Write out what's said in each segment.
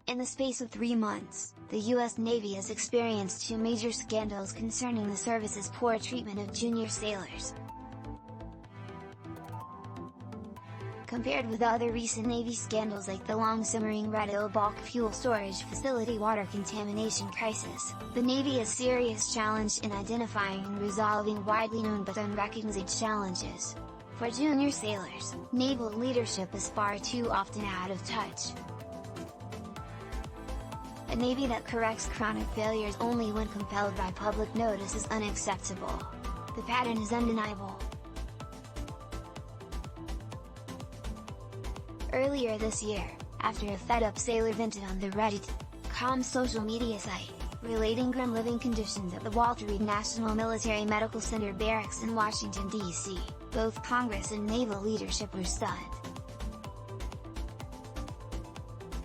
In the space of 3 months, the US Navy has experienced 2 major scandals concerning the service's poor treatment of junior sailors. Compared with other recent Navy scandals like the long simmering Red Oil bulk fuel storage facility water contamination crisis, the Navy is serious challenge in identifying and resolving widely known but unrecognized challenges. For junior sailors, naval leadership is far too often out of touch. A Navy that corrects chronic failures only when compelled by public notice is unacceptable. The pattern is undeniable. Earlier this year, after a fed-up sailor vented on the Reddit.com social media site, relating grim living conditions at the Walter Reed National Military Medical Center barracks in Washington, D.C., both Congress and naval leadership were stunned.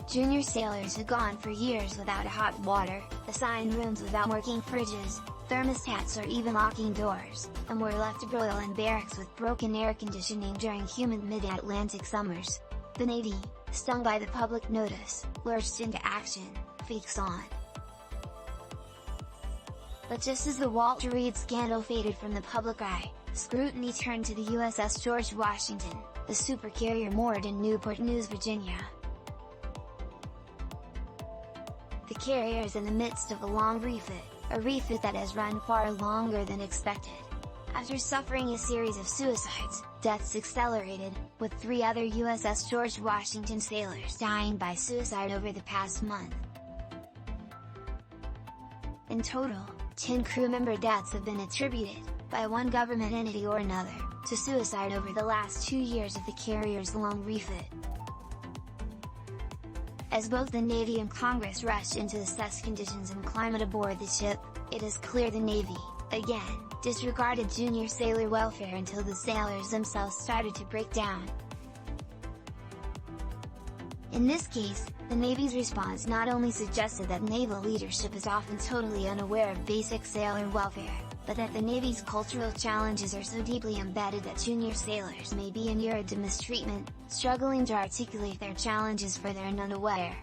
Junior sailors had gone for years without hot water, assigned rooms without working fridges, thermostats or even locking doors, and were left to broil in barracks with broken air conditioning during humid mid-Atlantic summers. The Navy, stung by the public notice, lurched into action, weeks on. But just as the Walter Reed scandal faded from the public eye, scrutiny turned to the USS George Washington, the supercarrier moored in Newport News, Virginia. The carrier is in the midst of a long refit, a refit that has run far longer than expected. After suffering a series of suicides, deaths accelerated, with 3 other USS George Washington sailors dying by suicide over the past month. In total, 10 crew member deaths have been attributed, by one government entity or another, to suicide over the last 2 years of the carrier's long refit. As both the Navy and Congress rushed in to assess conditions and climate aboard the ship, it is clear the Navy, again, disregarded junior sailor welfare until the sailors themselves started to break down. In this case, the Navy's response not only suggested that naval leadership is often totally unaware of basic sailor welfare, but that the Navy's cultural challenges are so deeply embedded that junior sailors may be inured to mistreatment, struggling to articulate their challenges for their unaware.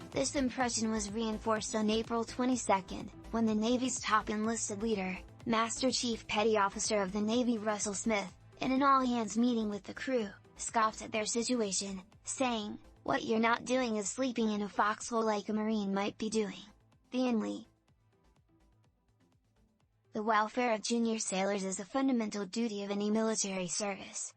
This impression was reinforced on April 22, when the Navy's top enlisted leader, Master Chief Petty Officer of the Navy Russell Smith, in an all-hands meeting with the crew, scoffed at their situation, saying, "What you're not doing is sleeping in a foxhole like a Marine might be doing." The welfare of junior sailors is a fundamental duty of any military service,